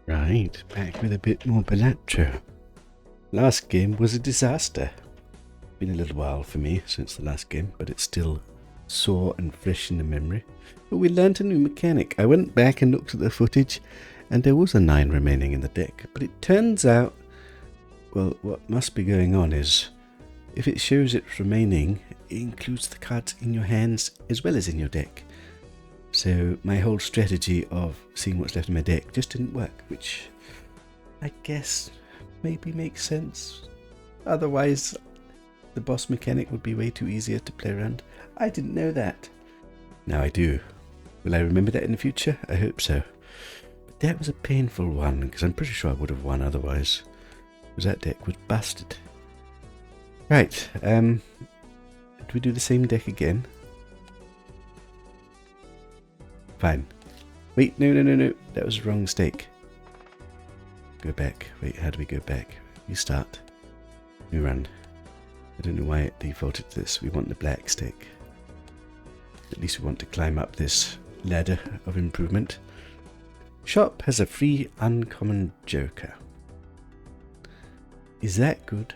Right, back with a bit more Balatro. Last game was a disaster. Been a little while for me since the last game, but it's still sore and fresh in the memory. But we learnt a new mechanic. I went back and looked at the footage, and there was a 9 remaining in the deck. But it turns out, well, what must be going on is, if it shows it's remaining, it includes the cards in your hands as well as in your deck. So my whole strategy of seeing what's left in my deck just didn't work, which I guess maybe makes sense. Otherwise, the boss mechanic would be way too easier to play around. I didn't know that. Now I do. Will I remember that in the future? I hope so. But that was a painful one, because I'm pretty sure I would have won otherwise, because that deck was busted. Right, do we do the same deck again? Fine. Wait, no. That was a wrong mistake. Go back. Wait, how do we go back? You start. New run. I don't know why it defaulted to this. We want the black stick. At least we want to climb up this ladder of improvement. Shop has a free uncommon joker. Is that good?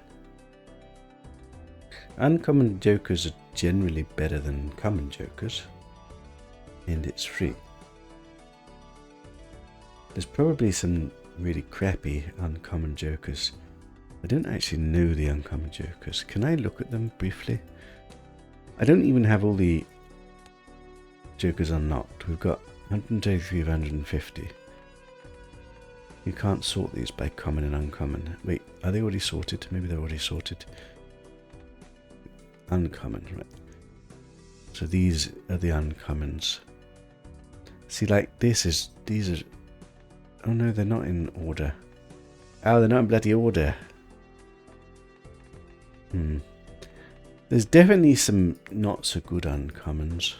Uncommon jokers are generally better than common jokers. And it's free. There's probably some really crappy uncommon jokers. I don't actually know the uncommon jokers. Can I look at them briefly? I don't even have all the jokers unlocked. We've got 133 of 150. You can't sort these by common and uncommon. Wait, are they already sorted? Maybe they're already sorted. Uncommon, right. So these are the uncommons. See, like these are... Oh no, they're not in order. Oh, they're not in bloody order. There's definitely some not so good uncommons.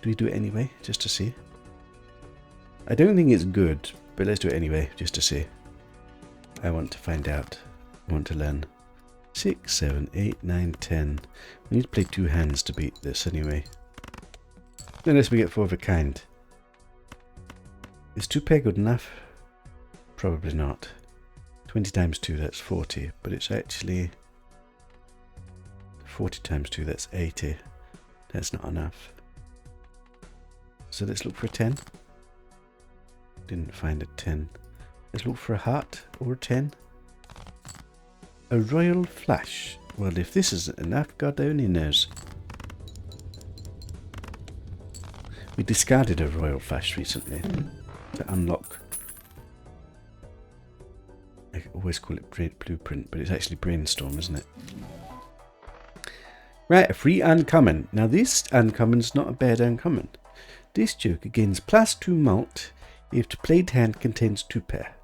Do we do it anyway, just to see? I don't think it's good, but let's do it anyway, just to see. I want to find out. I want to learn. 6, 7, 8, 9, 10. We need to play 2 hands to beat this anyway. Unless we get 4 of a kind. Is 2 pair good enough? Probably not. 20 times 2, that's 40. But it's actually 40 times 2, that's 80. That's not enough. So let's look for a 10. Didn't find a 10. Let's look for a heart or a 10. A royal flush. Well, if this isn't enough, God only knows. We discarded a royal flush recently to unlock. I always call it blueprint, but it's actually brainstorm, isn't it? Right, a free uncommon. Now this uncommon's not a bad uncommon. This joker gains +2 mult if the played hand contains 2 pair,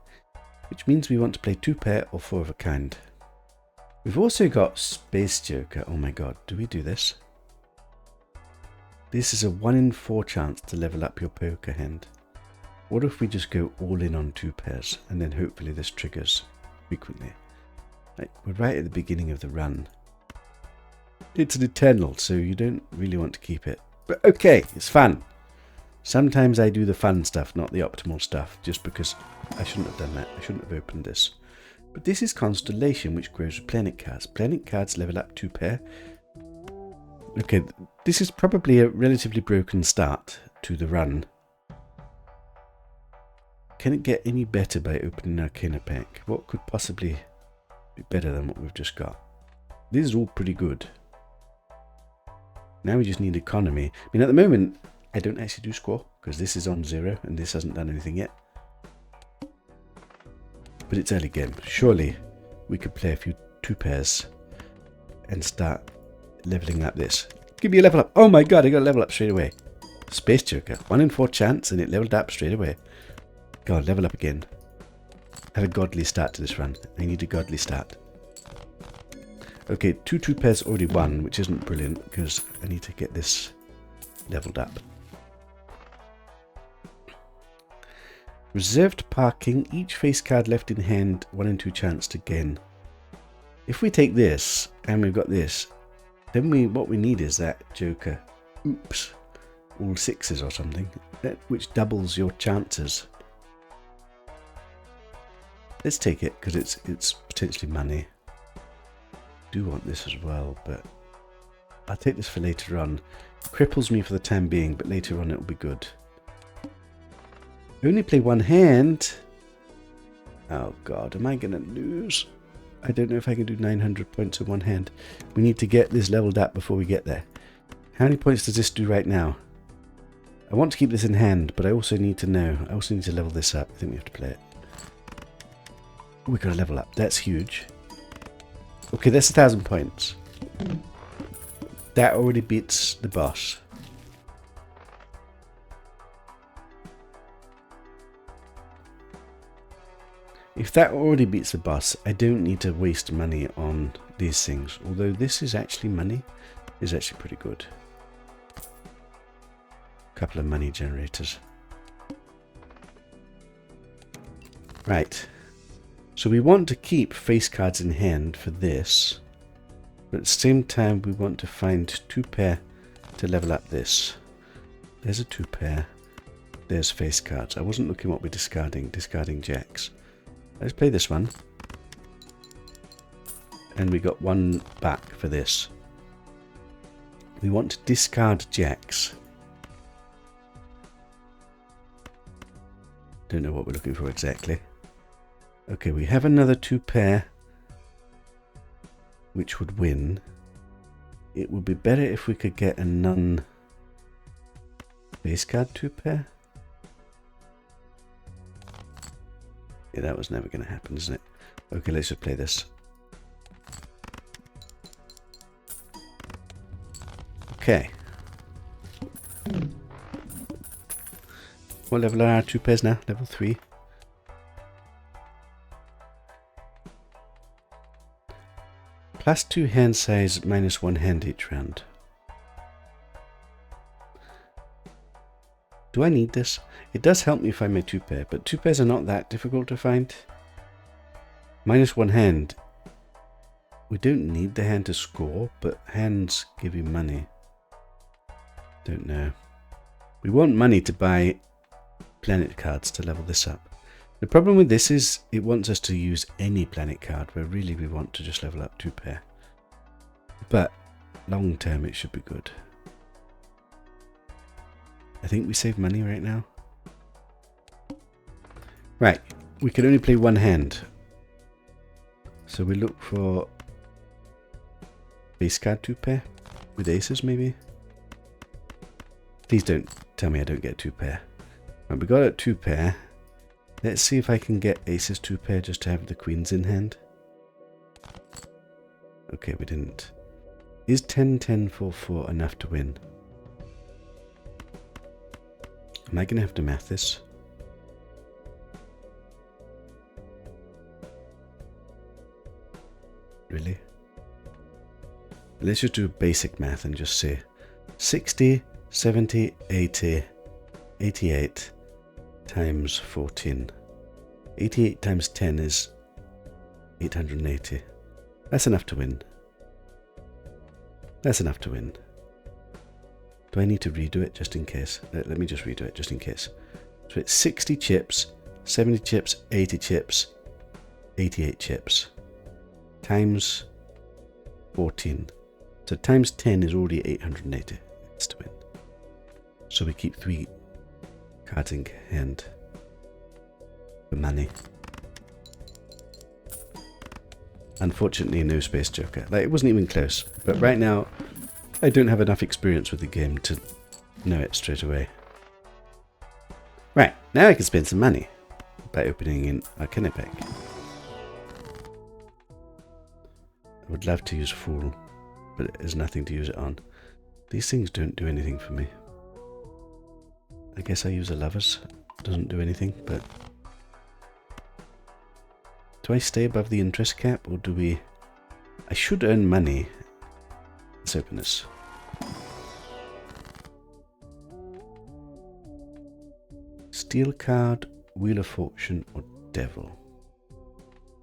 which means we want to play 2 pair or 4 of a kind. We've also got Space Joker. Oh my god, do we do this? This is a 1 in 4 chance to level up your poker hand. What if we just go all in on 2 pairs and then hopefully this triggers frequently? Like, we're right at the beginning of the run. It's an eternal, so you don't really want to keep it. But okay, it's fun. Sometimes I do the fun stuff, not the optimal stuff, just because I shouldn't have done that. I shouldn't have opened this. But this is Constellation, which grows with Planet cards. Planet cards level up 2 pair. Okay, this is probably a relatively broken start to the run. Can it get any better by opening an Arcana pack? What could possibly be better than what we've just got? This is all pretty good. Now we just need economy. I mean, at the moment, I don't actually do score, because this is on 0 and this hasn't done anything yet. But it's early game. Surely we could play a few 2 pairs and start leveling up this. Give me a level up. Oh my god, I got a level up straight away. Space Joker. 1 in 4 chance and it leveled up straight away. God, level up again. Have a godly start to this run. I need a godly start. Okay, 2 pairs already won, which isn't brilliant because I need to get this leveled up. Reserved parking. Each face card left in hand, 1 in 2 chance to gain. If we take this and we've got this, then what we need is that Joker. Oops. All 6s or something, which doubles your chances. Let's take it because it's potentially money. Do want this as well, but I'll take this for later on. Cripples me for the time being, but later on it'll be good. I only play one hand. Oh god, am I gonna lose? I don't know if I can do 900 points in one hand. We need to get this leveled up before we get there. How many points does this do right now? I want to keep this in hand, but I also need to know. I also need to level this up. I think we have to play it. We got to level up. That's huge. Okay, that's 1,000 points. That already beats the boss. If that already beats the boss, I don't need to waste money on these things. Although this is actually money, is actually pretty good. Couple of money generators. Right. So we want to keep face cards in hand for this. But at the same time, we want to find 2 pair to level up this. There's a 2 pair. There's face cards. I wasn't looking what we're discarding. Discarding jacks. Let's play this one. And we got 1 back for this. We want to discard jacks. Don't know what we're looking for exactly. Okay, we have another 2 pair. Which would win. It would be better if we could get a none face card 2 pair. Yeah, that was never going to happen, isn't it? Okay, let's just play this. Okay. What level are our 2 pairs now? Level 3. Plus 2 hand size, minus 1 hand each round. Do I need this? It does help me find my 2 pair, but 2 pairs are not that difficult to find. Minus 1 hand. We don't need the hand to score, but hands give you money. Don't know. We want money to buy planet cards to level this up. The problem with this is it wants us to use any planet card, where really we want to just level up 2 pair. But long term it should be good. I think we save money right now. Right, we can only play 1 hand. So we look for base card 2 pair with aces maybe. Please don't tell me I don't get 2 pair. Right, we got a 2 pair. Let's see if I can get aces 2 pair just to have the queens in hand. Okay, we didn't. Is 10-10-4-4 enough to win? Am I going to have to math this? Really? Let's just do basic math and just say 60, 70, 80, 88 times 14. 88 times 10 is 880. That's enough to win. That's enough to win. Do I need to redo it just in case? Let me just redo it just in case. So it's 60 chips, 70 chips, 80 chips, 88 chips. Times 14. So times 10 is already 880. That's to win. So we keep 3 cards in hand for money. Unfortunately, no space joker. Like, it wasn't even close. But right now, I don't have enough experience with the game to know it straight away. Right, now I can spend some money by opening an Arcana pack. I would love to use Fool, but there's nothing to use it on. These things don't do anything for me. I guess I use a Lovers. Doesn't do anything, but... Do I stay above the interest cap, or do we... I should earn money. Let's open this. Steel card, Wheel of Fortune, or Devil.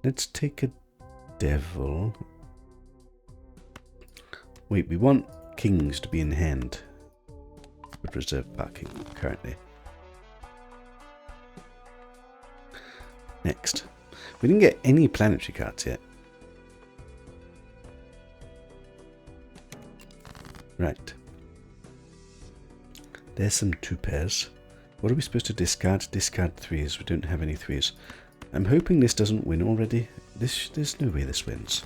Let's take a Devil. Wait, we want kings to be in hand. With reserve parking currently. Next. We didn't get any planetary cards yet. Right. There's some 2 pairs. What are we supposed to discard? Discard 3s. We don't have any 3s. I'm hoping this doesn't win already. There's no way this wins.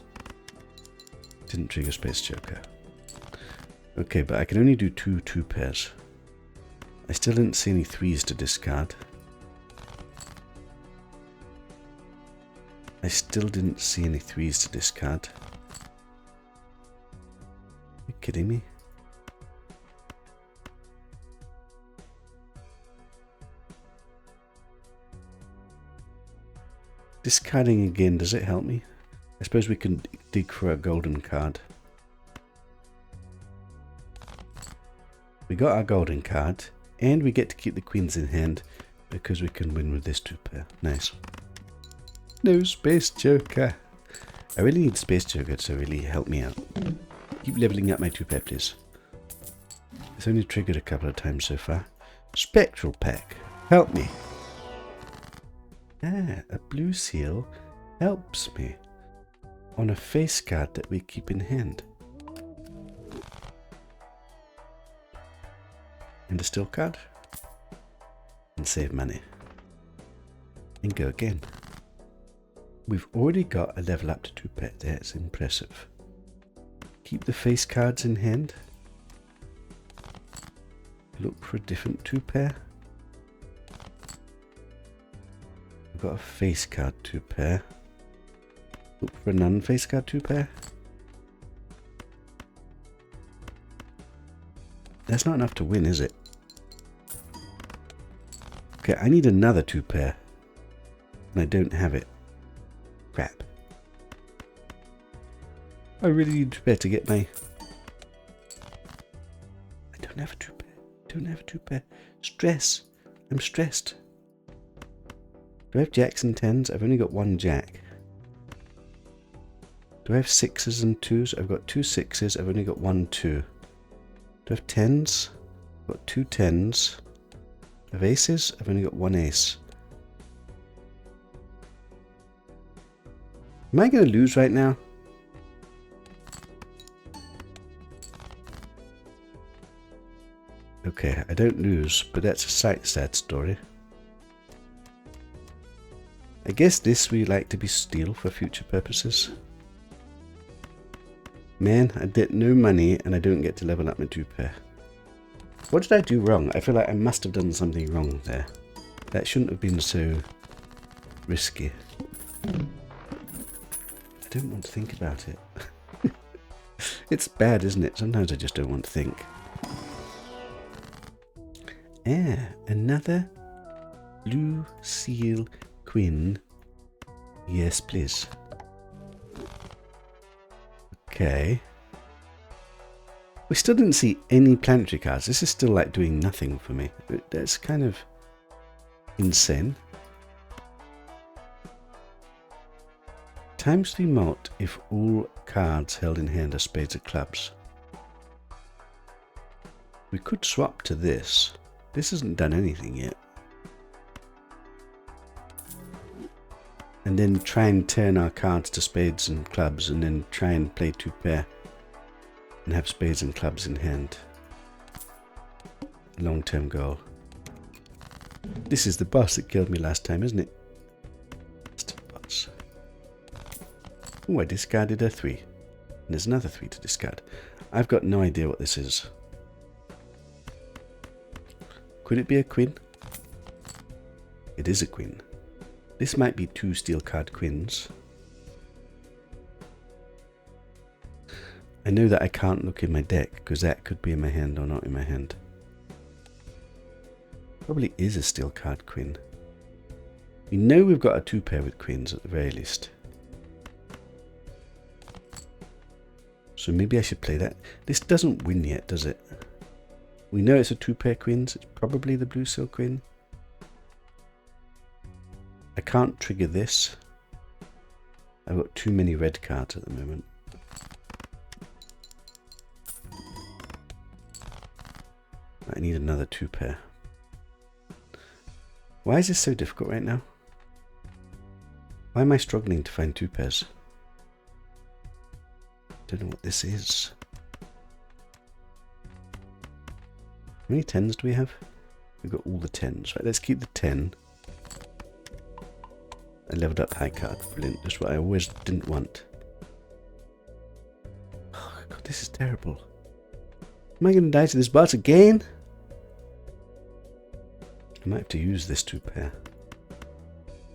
Didn't trigger Space Joker. Okay, but I can only do 2 pairs. I still didn't see any 3s to discard. I still didn't see any 3s to discard. Are you kidding me? Discarding again, does it help me? I suppose we can dig for a golden card. We got our golden card, and we get to keep the queens in hand because we can win with this 2 pair. Nice. No Space Joker. I really need Space Joker to really help me out. Keep leveling up my 2 pair, please. It's only triggered a couple of times so far. Spectral Pack. Help me. Ah, a blue seal helps me on a face card that we keep in hand. And a still card. And save money. And go again. We've already got a level up to 2 pair. That's impressive. Keep the face cards in hand. Look for a different 2 pair. We've got a face card 2 pair. Look for a non-face card 2 pair. That's not enough to win, is it? Okay, I need another 2 pair. And I don't have it. Crap. I really need 2 pair to get my... I don't have a 2 pair. Don't have a 2 pair. Stress. I'm stressed. Do I have jacks and 10s? I've only got 1 jack. Do I have 6s and 2s? I've got 2 6s. I've only got 1 2. Do I have 10s? I've got 2 10s. I have aces? I've only got 1 ace. Am I going to lose right now? Okay, I don't lose, but that's a sad story. I guess this we like to be steal for future purposes. Man, I get no money and I don't get to level up my 2 pair. What did I do wrong? I feel like I must have done something wrong there. That shouldn't have been so risky. I don't want to think about it. It's bad, isn't it? Sometimes I just don't want to think. Ah, another blue seal queen. Yes, please. Okay. We still didn't see any planetary cards. This is still like doing nothing for me. That's kind of insane. Times 3 mult if all cards held in hand are spades or clubs. We could swap to this. This hasn't done anything yet. And then try and turn our cards to spades and clubs and then try and play 2 pair and have spades and clubs in hand. Long-term goal. This is the boss that killed me last time, isn't it? Still boss. Oh, I discarded a 3. And there's another 3 to discard. I've got no idea what this is. Could it be a queen? It is a queen. This might be 2 steel card queens. I know that I can't look in my deck because that could be in my hand or not in my hand. Probably is a steel card queen. We know we've got a 2 pair with queens at the very least. So maybe I should play that. This doesn't win yet, does it? We know it's a 2 pair queens. It's probably the blue seal queen. I can't trigger this. I've got too many red cards at the moment. I need another 2 pair. Why is this so difficult right now? Why am I struggling to find 2 pairs? Don't know what this is. How many 10s do we have? We've got all the 10s. Right, let's keep the 10. I leveled up high card. Brilliant. Just what I always didn't want. Oh god, this is terrible. Am I going to die to this boss again? I might have to use this 2 pair.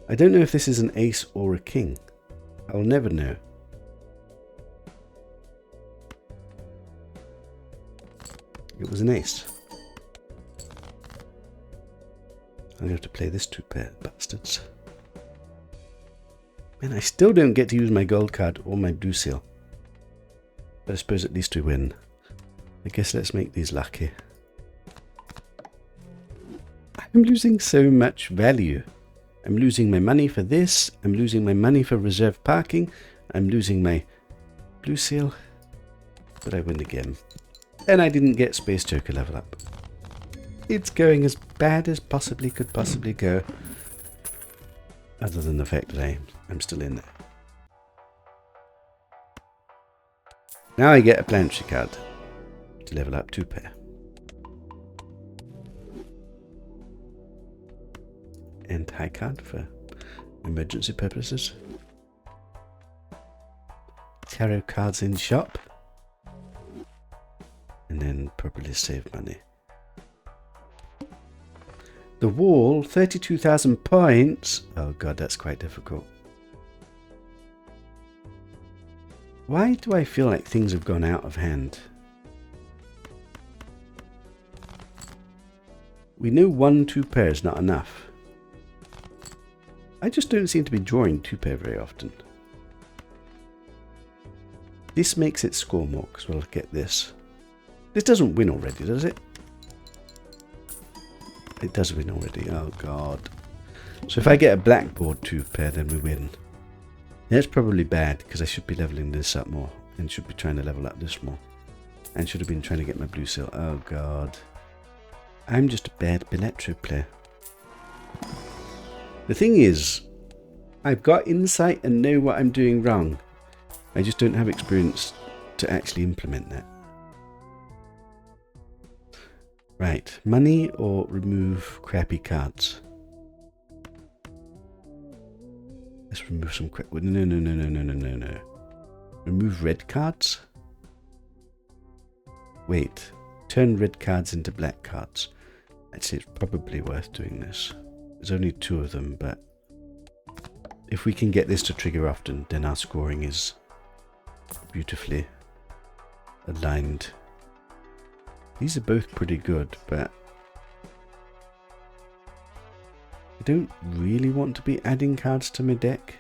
I don't know if this is an ace or a king. I'll never know. It was an ace. I'm going to have to play this 2 pair, bastards. Man, I still don't get to use my gold card or my blue seal. But I suppose at least we win. I guess let's make these lucky. I'm losing so much value. I'm losing my money for this. I'm losing my money for reserve parking. I'm losing my blue seal. But I win again. And I didn't get Space Joker level up. It's going as bad as possibly could possibly go. Other than the fact that I'm still in there. Now I get a planetary card to level up 2 pair. And high card for emergency purposes. Tarot cards in shop. And then probably save money. The wall, 32,000 points. Oh god, that's quite difficult. Why do I feel like things have gone out of hand? We know 1 2 pair is not enough. I just don't seem to be drawing 2 pair very often. This makes it score more because we'll get this. This doesn't win already, does it? It does win already. Oh god. So if I get a blackboard 2 pair, then we win. That's probably bad because I should be leveling this up more and should be trying to level up this more. And should have been trying to get my blue seal. Oh god. I'm just a bad Balatro player. The thing is, I've got insight and know what I'm doing wrong. I just don't have experience to actually implement that. Right, money or remove crappy cards? Let's remove some crap. No. Remove red cards? Wait, turn red cards into black cards. I'd say it's probably worth doing this. There's only 2 of them, but if we can get this to trigger often, then our scoring is beautifully aligned. These are both pretty good, but I don't really want to be adding cards to my deck.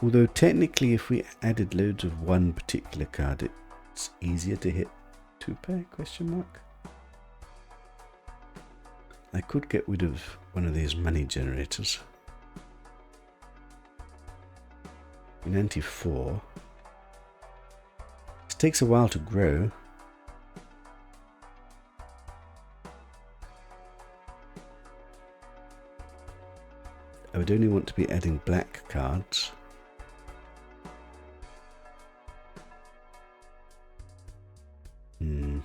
Although technically if we added loads of one particular card, it's easier to hit 2 pair, question mark. I could get rid of one of these money generators. In anti-4. This takes a while to grow. I would only want to be adding black cards. Do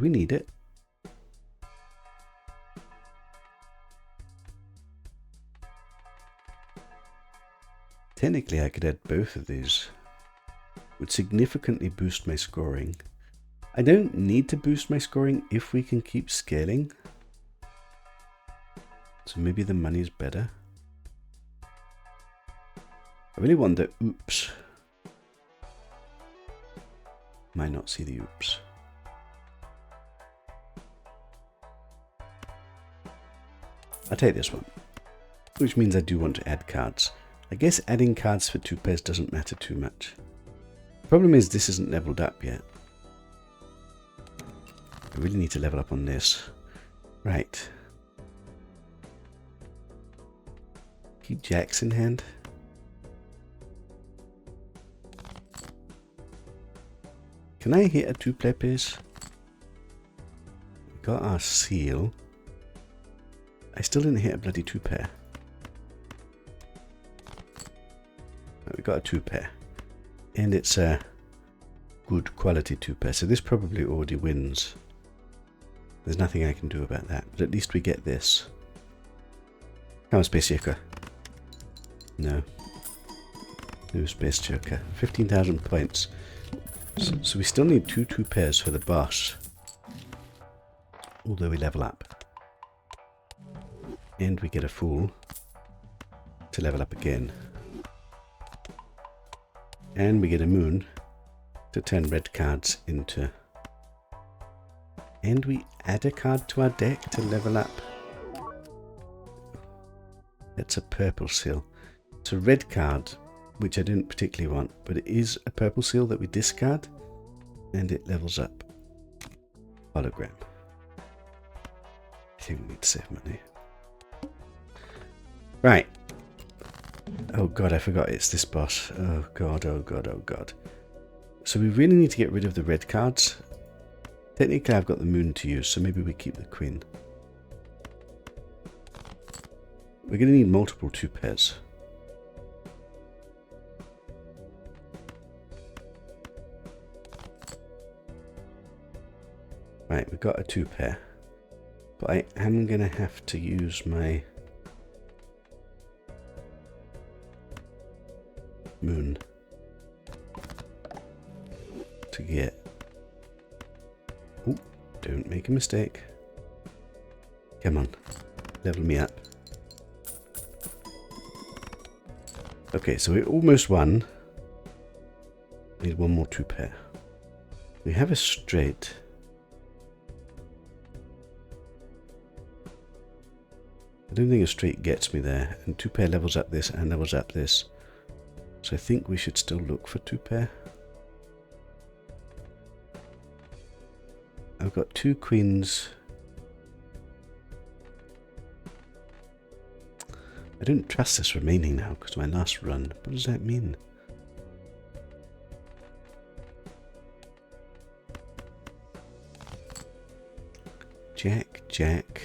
we need it? Technically I could add both of these. Would significantly boost my scoring. I don't need to boost my scoring if we can keep scaling. So maybe the money's better. I really want the oops. Might not see the oops. I'll take this one. Which means I do want to add cards. I guess adding cards for 2 pairs doesn't matter too much. The problem is this isn't leveled up yet. I really need to level up on this. Right. Keep jacks in hand. Can I hit a 2-player piece? We got our seal. I still didn't hit a bloody 2 pair. We got a 2 pair. And it's a good quality 2 pair. So this probably already wins. There's nothing I can do about that. But at least we get this. Come on, Space Joker. No. No Space Joker. 15,000 points. So we still need 2 pairs for the boss. Although we level up. And we get a Fool to level up again. And we get a Moon to turn red cards into... And we add a card to our deck to level up. That's a purple seal. It's a red card, which I didn't particularly want, but it is a purple seal that we discard, and it levels up. Hologram. I think we need to save money. Right. Oh god, I forgot it's this boss. Oh god, oh god, oh god. So we really need to get rid of the red cards. Technically I've got the Moon to use, so maybe we keep the Queen. We're going to need multiple 2 pairs. Right, we've got a 2 pair. But I am going to have to use my Moon to get... Oh, don't make a mistake. Come on, level me up. Okay, so we almost won. Need one more 2 pair. We have a straight. I don't think a straight gets me there. And 2 pair levels up this and levels up this. So I think we should still look for 2 pair. I've got 2 queens. I don't trust this remaining now because my last run. What does that mean? Jack, Jack.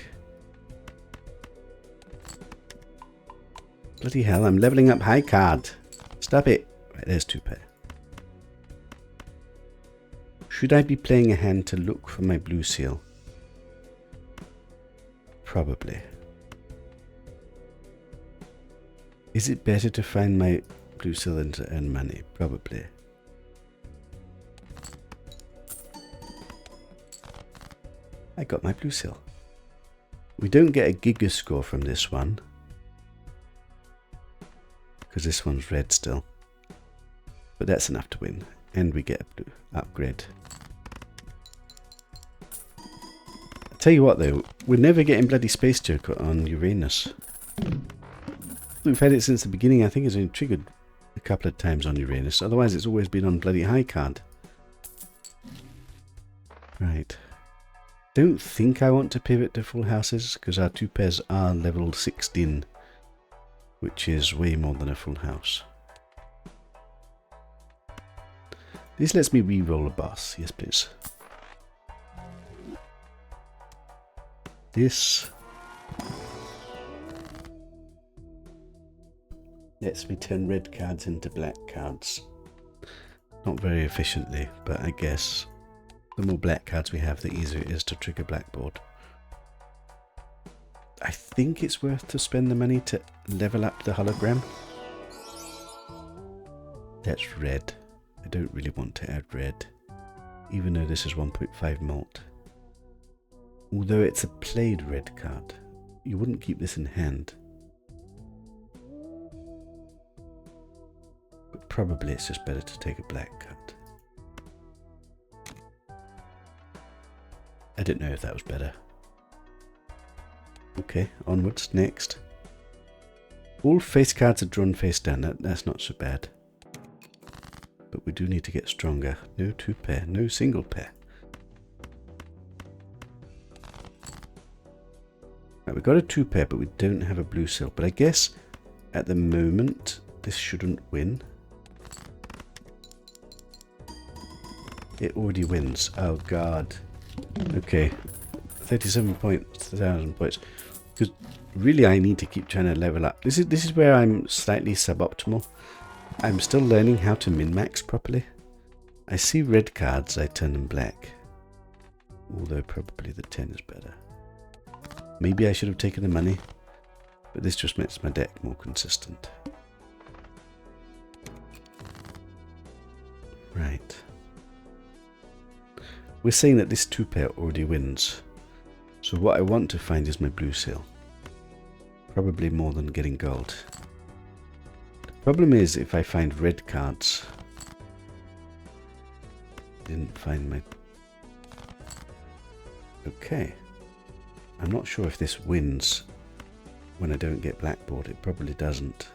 Bloody hell, I'm leveling up high card. Stop it. Right, there's 2 pair. Should I be playing a hand to look for my blue seal? Probably. Is it better to find my blue seal than to earn money? Probably. I got my blue seal. We don't get a giga score from this one, because this one's red still. But that's enough to win. And we get a blue upgrade. I'll tell you what though, we're never getting bloody Space Joker on Uranus. We've had it since the beginning. I think it's only triggered a couple of times on Uranus. Otherwise it's always been on bloody high card. Right. Don't think I want to pivot to full houses because our 2 pairs are level 16. Which is way more than a full house. This lets me re-roll a boss. Yes, please. This lets me turn red cards into black cards. Not very efficiently, but I guess the more black cards we have, the easier it is to trigger blackboard. I think it's worth to spend the money to level up the hologram. That's red. I don't really want to add red, even though this is 1.5 malt. Although it's a played red card, you wouldn't keep this in hand. But probably it's just better to take a black card. I didn't know if that was better. Okay, onwards, next. All face cards are drawn face down, that's not so bad. But we do need to get stronger. No 2 pair, no single pair. Right, we've got a 2 pair, but we don't have a blue seal. But I guess at the moment, this shouldn't win. It already wins. Oh god. Okay. 37,000 points. Because really I need to keep trying to level up. This is where I'm slightly suboptimal. I'm still learning how to min-max properly. I see red cards, I turn them black. Although probably the 10 is better. Maybe I should have taken the money, but this just makes my deck more consistent. Right. We're saying that this 2-pair already wins. So what I want to find is my blue seal. Probably more than getting gold. The problem is if I find red cards. Didn't find my... Okay. I'm not sure if this wins when I don't get blackboard. It probably doesn't.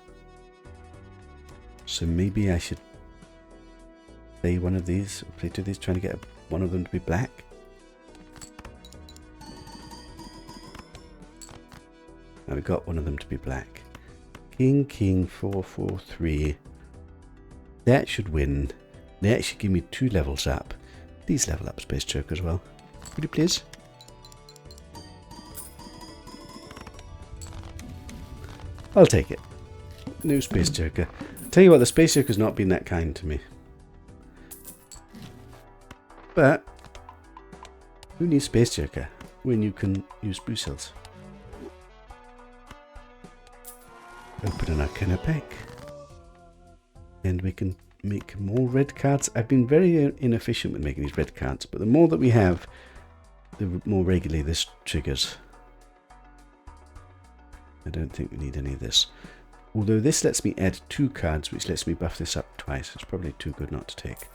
So maybe I should play one of these, or play two of these, trying to get one of them to be black. Now we got one of them to be black. King, king, 4, 4, 3. That should win. They actually give me 2 levels up. These level up Space Joker as well. Would you please? I'll take it. No Space Joker. Tell you what, the Space Joker's not been that kind to me. But who needs Space Joker when you can use blue seals? Open an Arcana pack. And we can make more red cards. I've been very inefficient with making these red cards, but the more that we have, the more regularly this triggers. I don't think we need any of this. Although this lets me add 2 cards, which lets me buff this up twice. It's probably too good not to take.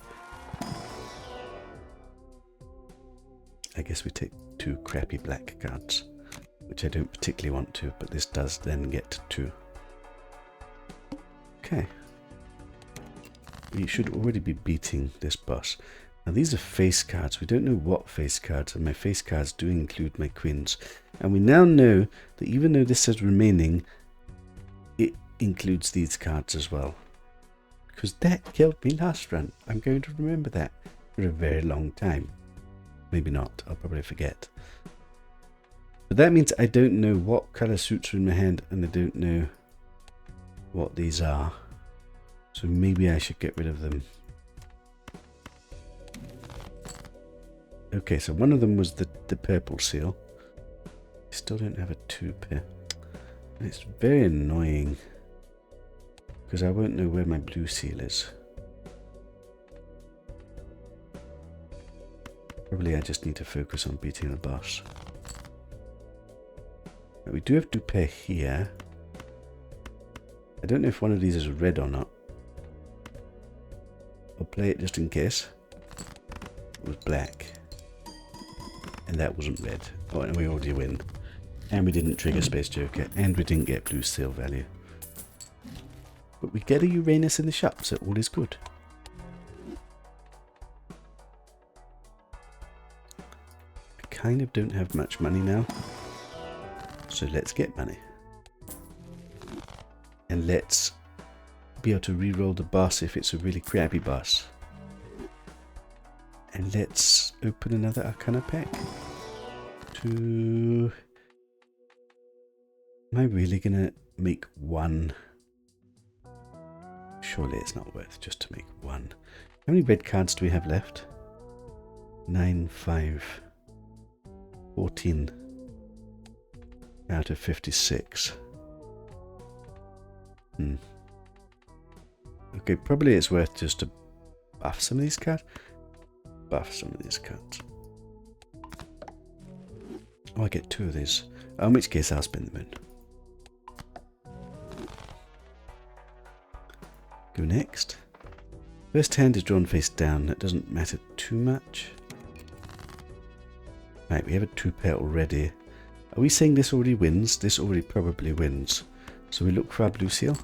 I guess we take 2 crappy black cards, which I don't particularly want to, but this does then get 2. Okay. We should already be beating this boss. Now these are face cards. We don't know what face cards, and my face cards do include my queens. And we now know that even though this says remaining, it includes these cards as well. Because that killed me last run. I'm going to remember that for a very long time. Maybe not. I'll probably forget. But that means I don't know what colour suits are in my hand, and I don't know what these are. So maybe I should get rid of them. Okay, so one of them was the purple seal. I still don't have a 2-pair. It's very annoying because I won't know where my blue seal is. Probably I just need to focus on beating the boss. But we do have 2-pair here. I don't know if one of these is red or not. I'll play it just in case. It was black. And that wasn't red. Oh, and we already win. And we didn't trigger Space Joker. And we didn't get blue seal value. But we get a Uranus in the shop, so all is good. I kind of don't have much money now. So let's get money. And let's be able to re-roll the boss if it's a really crappy boss. And let's open another Arcana pack. Am I really gonna make 1? Surely it's not worth just to make 1. How many red cards do we have left? 9, 5, 14 out of 56. Okay, probably it's worth just to buff some of these cards. Buff some of these cards. Oh, I get 2 of these. In which case I'll spin the moon. Go next. First hand is drawn face down. That doesn't matter too much. Right, we have a 2-pair already. Are we saying this already wins? This already probably wins. So we look for our blue seal.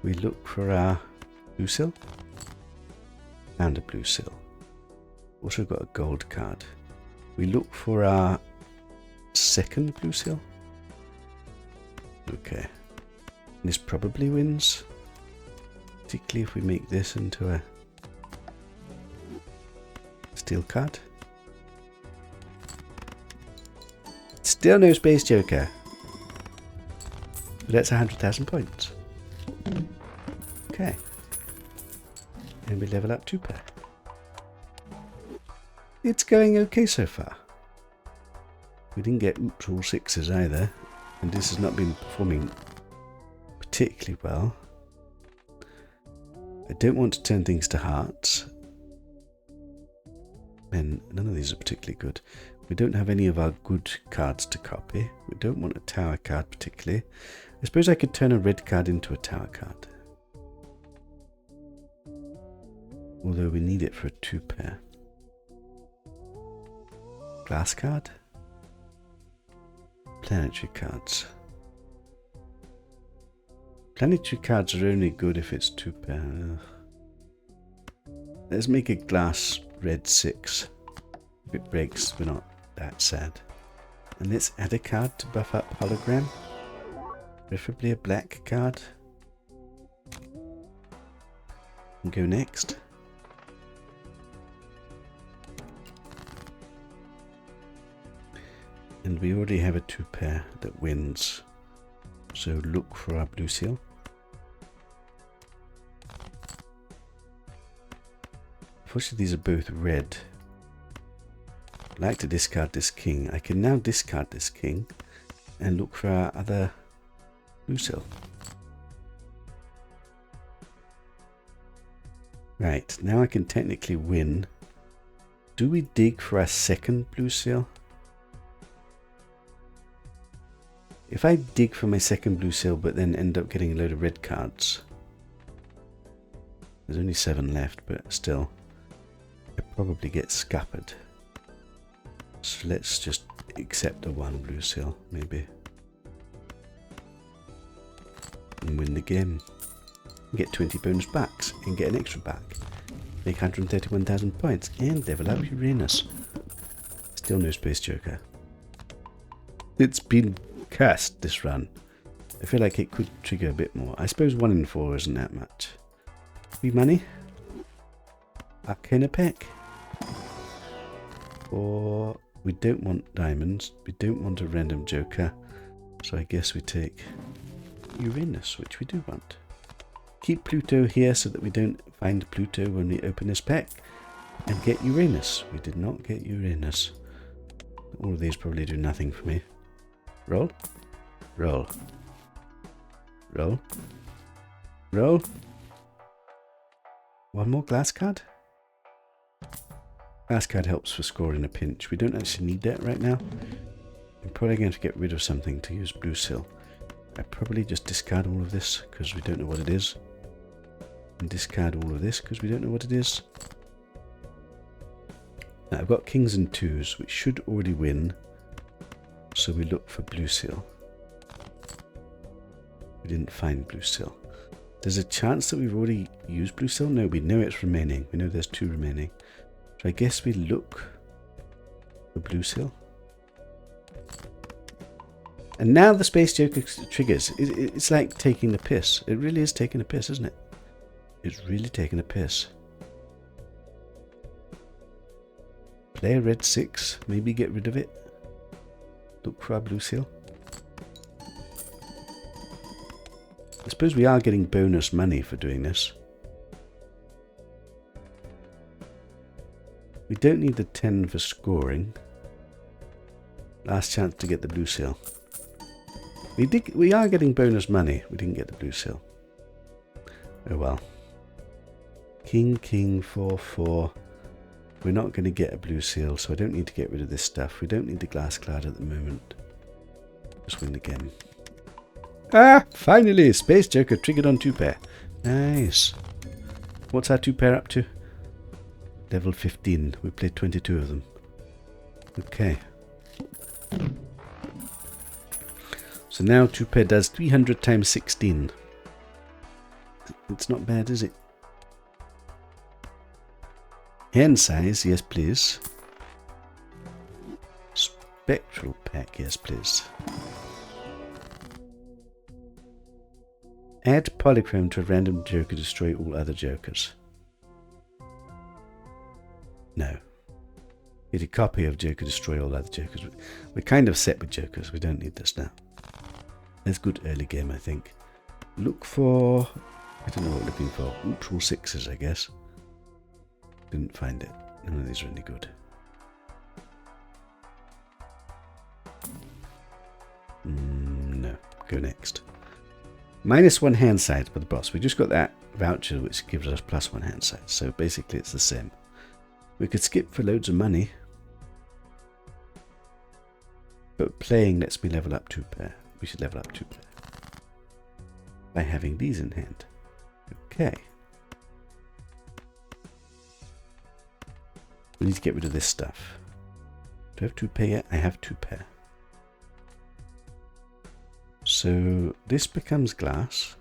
We look for our blue seal. And a blue seal. Also got a gold card. We look for our second blue seal. Okay. This probably wins. Particularly if we make this into a steel card. Still no Space Joker. But that's 100,000 points. Okay. And we level up 2 pair. It's going okay so far. We didn't get oops all 6s either. And this has not been performing particularly well. I don't want to turn things to hearts. And none of these are particularly good. We don't have any of our good cards to copy. We don't want a tower card particularly. I suppose I could turn a red card into a tower card. Although we need it for a 2 pair. Glass card. Planetary cards. Planetary cards are only good if it's 2 pair. Let's make a glass red 6. If it breaks, we're not that sad. And let's add a card to buff up hologram. Preferably a black card. And go next. And we already have a 2 pair that wins. So look for our blue seal. Unfortunately, these are both red. I'd like to discard this king. I can now discard this king and look for our other blue seal. Right, now I can technically win. Do we dig for our second blue seal? If I dig for my second blue seal but then end up getting a load of red cards. There's only 7 left, but still. I probably get scuppered. So let's just accept the 1 blue seal, maybe. And win the game. Get 20 bonus backs and get an extra back. Make 131,000 points and level up Uranus. Still no Space Joker. It's been cursed this run. I feel like it could trigger a bit more. I suppose 1 in 4 isn't that much. Free money. Arcana pack. Or we don't want diamonds. We don't want a random joker. So I guess we take Uranus, which we do want. Keep Pluto here so that we don't find Pluto when we open this pack. And get Uranus. We did not get Uranus. All of these probably do nothing for me. Roll. Roll. Roll. Roll. 1 more glass card. Glass card helps for scoring a pinch. We don't actually need that right now. I'm probably going to get rid of something to use blue seal. I probably just discard all of this because we don't know what it is. And discard all of this because we don't know what it is. Now I've got kings and 2s, which should already win. So we look for blue seal. We didn't find blue seal. There's a chance that we've already used blue seal. No, we know it's remaining. We know there's 2 remaining. So I guess we look for blue seal. And now the Space Joker triggers. It's like taking a piss. It really is taking a piss, isn't it? It's really taking a piss. Play a red 6. Maybe get rid of it. Look for our blue seal. I suppose we are getting bonus money for doing this. We don't need the 10 for scoring. Last chance to get the blue seal. We are getting bonus money. We didn't get the blue seal. Oh well. King, king, 4, 4. We're not going to get a blue seal, so I don't need to get rid of this stuff. We don't need the glass cloud at the moment. Just win the game. Ah! Finally! Space Joker triggered on 2 pair. Nice. What's our 2 pair up to? Level 15. We played 22 of them. Okay. So now 2 pair does 300 times 16. It's not bad, is it? Hand size, yes please. Spectral pack, yes please. Add polychrome to a random joker, destroy all other jokers. No. Get a copy of Joker, destroy all other jokers. We're kind of set with jokers, we don't need this now. That's good early game, I think. Look for I don't know what we're looking for. Oops, all sixes, I guess. Didn't find it. None of these are any good. No. Go next. -1 hand size for the boss. We just got that voucher which gives us +1 hand size. So basically it's the same. We could skip for loads of money. But playing lets me level up 2 pair. We should level up 2 pair. By having these in hand. Okay. We need to get rid of this stuff. Do I have 2 pair yet? I have 2 pair. So this becomes glass.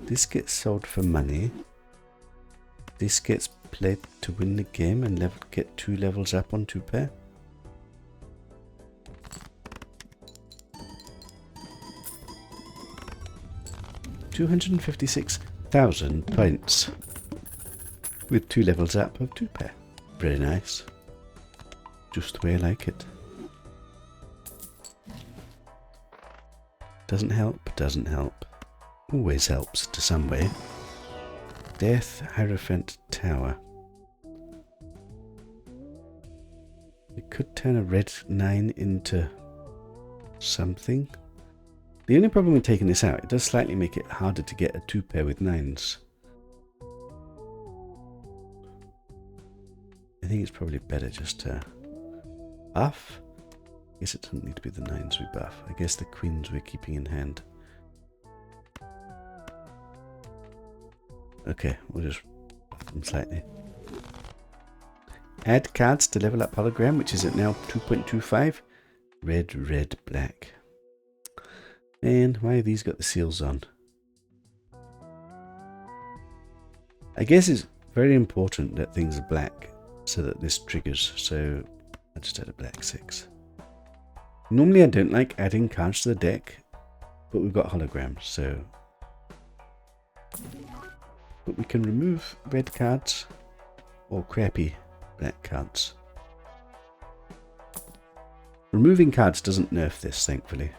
This gets sold for money. This gets played to win the game and get 2 levels up on 2 pair. $256,000 points with 2 levels up of 2 pair. Very nice. Just the way I like it. Doesn't help, doesn't help. Always helps to some way. Death Hierophant Tower. It could turn a red 9 into something. The only problem with taking this out, it does slightly make it harder to get a 2 pair with 9s. I think it's probably better just to buff. I guess it doesn't need to be the 9s we buff. I guess the queens we're keeping in hand. Okay, we'll just buff them slightly. Add cards to level up hologram, which is at now 2.25. Red, red, black. And why have these got the seals on? I guess it's very important that things are black so that this triggers. So I just add a black 6. Normally I don't like adding cards to the deck, but we've got holograms, so... But we can remove red cards or crappy black cards. Removing cards doesn't nerf this, thankfully.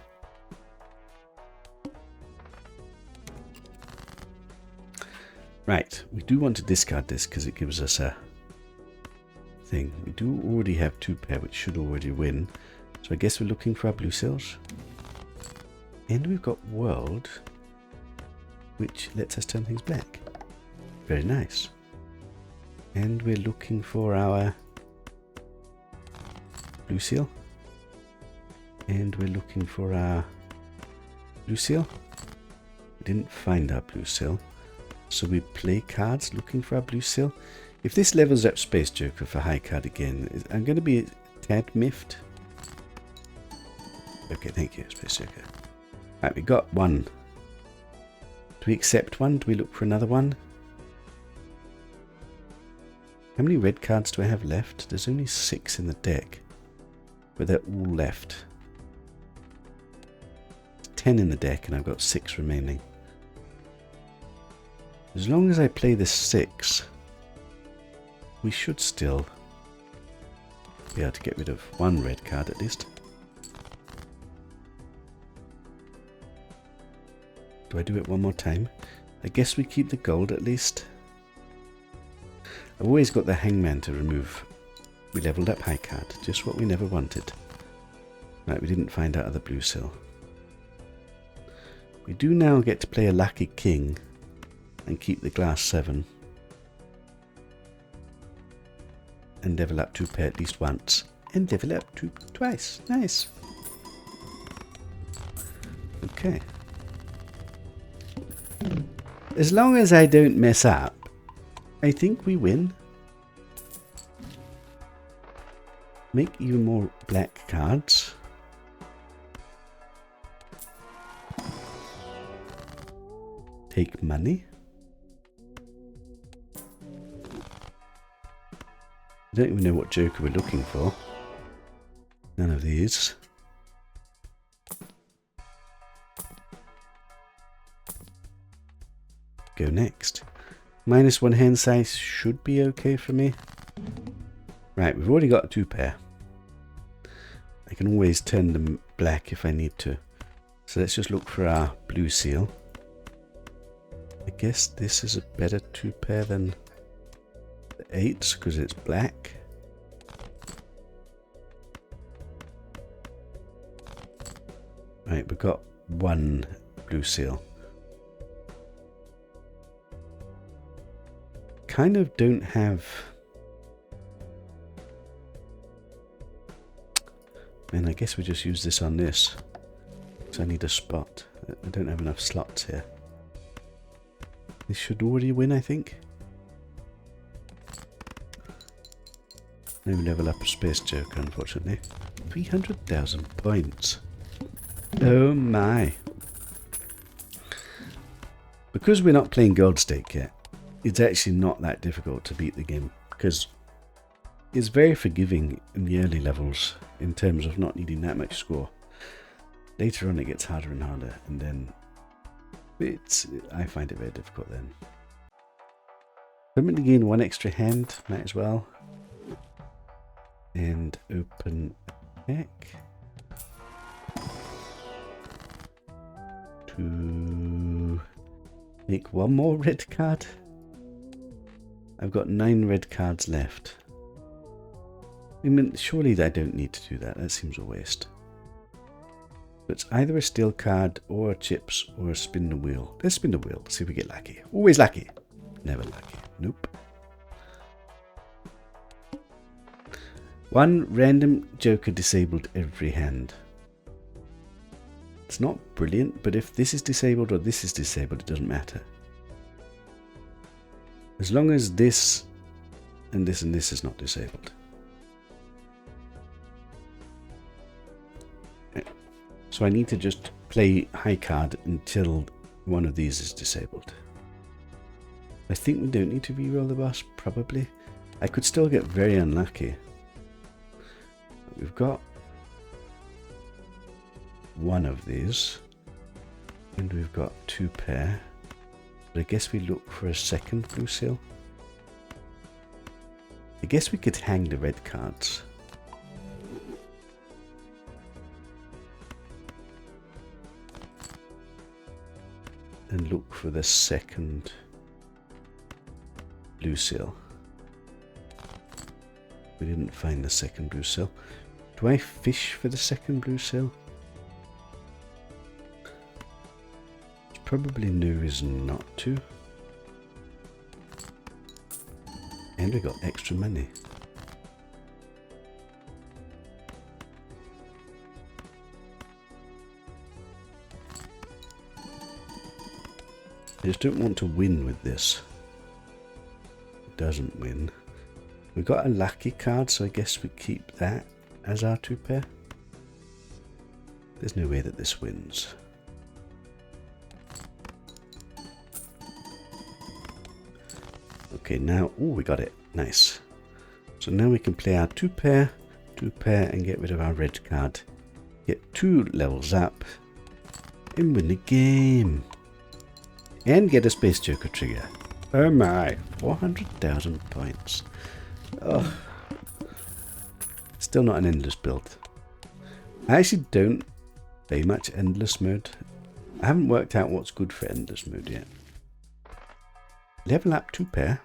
Right, we do want to discard this because it gives us a thing. We do already have 2 pair, which should already win. So I guess we're looking for our blue seals. And we've got World, which lets us turn things black. Very nice. And we're looking for our blue seal. And we're looking for our blue seal. We didn't find our blue seal. So we play cards looking for our blue seal. If this levels up Space Joker for high card again, I'm going to be a tad miffed. Okay, thank you, Space Joker. Right, we got 1. Do we accept 1? Do we look for another one? How many red cards do I have left? There's only 6 in the deck, but they're all left. 10 in the deck and I've got 6 remaining. As long as I play this 6, we should still be able to get rid of 1 red card at least. Do I do it one more time? I guess we keep the gold at least. I've always got the hangman to remove. We leveled up high card, just what we never wanted. Right, we didn't find out of the blue seal. We do now get to play a lucky king and keep the glass 7. And level up 2 pair at least once. And level up 2 twice. Nice. Okay. As long as I don't mess up, I think we win. Make even more black cards. Take money. I don't even know what Joker we're looking for. None of these. Go next. -1 hand size should be okay for me. Right, we've already got a 2 pair. I can always turn them black if I need to. So let's just look for our blue seal. I guess this is a better 2-pair than the 8s because it's black. Right, we've got one blue seal. Kind of don't have... Man, I guess we just use this on this. Because I need a spot. I don't have enough slots here. This should already win, I think. No level up a Space Joker, unfortunately. 300,000 points. Oh my. Because we're not playing Gold Stake yet, it's actually not that difficult to beat the game. Because it's very forgiving in the early levels in terms of not needing that much score. Later on it gets harder and harder, and then I find it very difficult then. Permanently gain one extra hand, might as well. And open a pack. To make one more red card. I've got 9 red cards left. I mean, surely I don't need to do that. That seems a waste. But it's either a steel card or a chips or a spin the wheel. Let's spin the wheel. See if we get lucky. Always lucky. Never lucky. Nope. One random joker disabled every hand. It's not brilliant, but if this is disabled or this is disabled, it doesn't matter. As long as this and this is not disabled. So I need to just play high card until one of these is disabled. I think we don't need to reroll the boss, probably. I could still get very unlucky. We've got one of these, and we've got 2 pair. But I guess we look for a second blue seal. I guess we could hang the red cards. And look for the second blue seal. We didn't find the second blue seal. Do I fish for the second blue seal? There's probably no reason not to. And we got extra money. I just don't want to win with this. It doesn't win. We got a lucky card, so I guess we keep that as our 2 pair. There's no way that this wins. Okay, now, oh, we got it. Nice. So now we can play our 2 pair, and get rid of our red card. Get 2 levels up, and win the game. And get a Space Joker trigger. Oh my, 400,000 points. Oh. Still not an endless build. I actually don't play much endless mode. I haven't worked out what's good for endless mode yet. Level up 2 pair.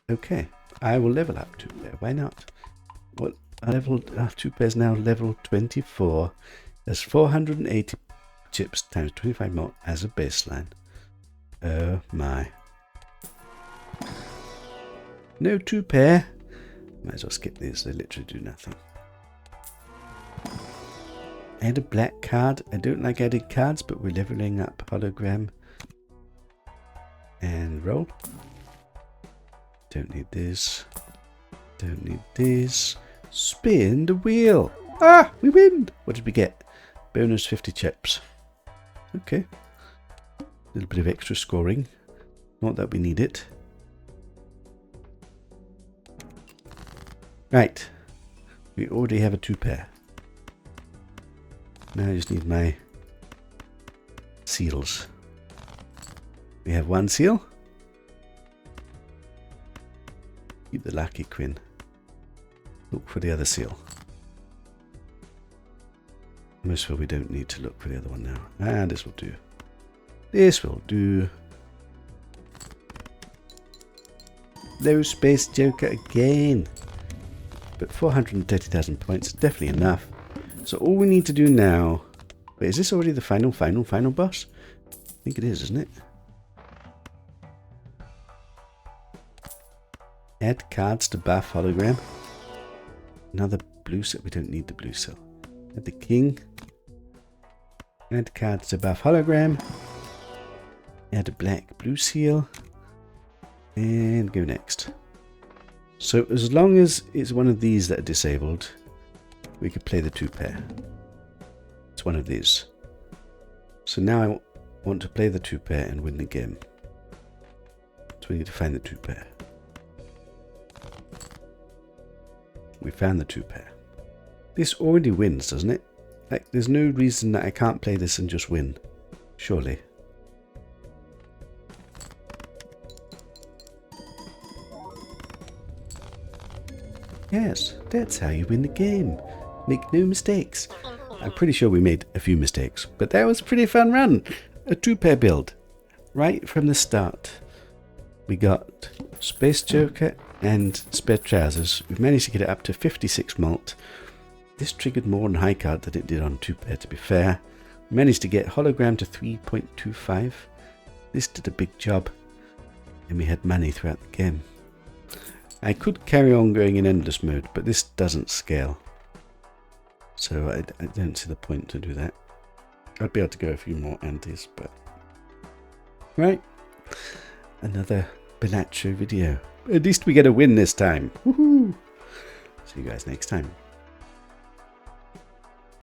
Okay, I will level up 2 pair. Why not? Well, our 2 pairs now level 24. There's 480 chips times 25 more as a baseline. Oh my. No 2 pair. Might as well skip these, they literally do nothing. Add a black card. I don't like adding cards, but we're leveling up hologram. And roll. Don't need this. Don't need this. Spin the wheel. Ah, we win. What did we get? Bonus 50 chips. Okay. A little bit of extra scoring. Not that we need it. Right. We already have a 2 pair. Now I just need my seals. We have 1 seal. Keep the lucky queen. Look for the other seal. Most of we don't need to look for the other one now. Ah, this will do. This will do. Low space joker again. But 430,000 points, definitely enough. So all we need to do now... Wait, is this already the final boss? I think it is, isn't it? Add cards to buff hologram. Another blue cell. We don't need the blue cell. Add the king. Add cards to buff hologram. Add a black blue seal. And go next. So as long as it's one of these that are disabled, we could play the 2 pair. It's one of these. So now I want to play the 2 pair and win the game. So we need to find the 2 pair. We found the 2 pair. This already wins, doesn't it? Like, there's no reason that I can't play this and just win. Surely. Yes, that's how you win the game. Make no mistakes. I'm pretty sure we made a few mistakes, but that was a pretty fun run. A 2-pair build. Right from the start. We got Space Joker and Spare Trousers. We've managed to get it up to 56 mult. This triggered more on high card than it did on 2-pair, to be fair. We managed to get hologram to 3.25. This did a big job. And we had money throughout the game. I could carry on going in endless mode, but this doesn't scale. So I don't see the point to do that. I'd be able to go a few more antis, but... Right. Another Balatro video. At least we get a win this time. Woohoo! See you guys next time.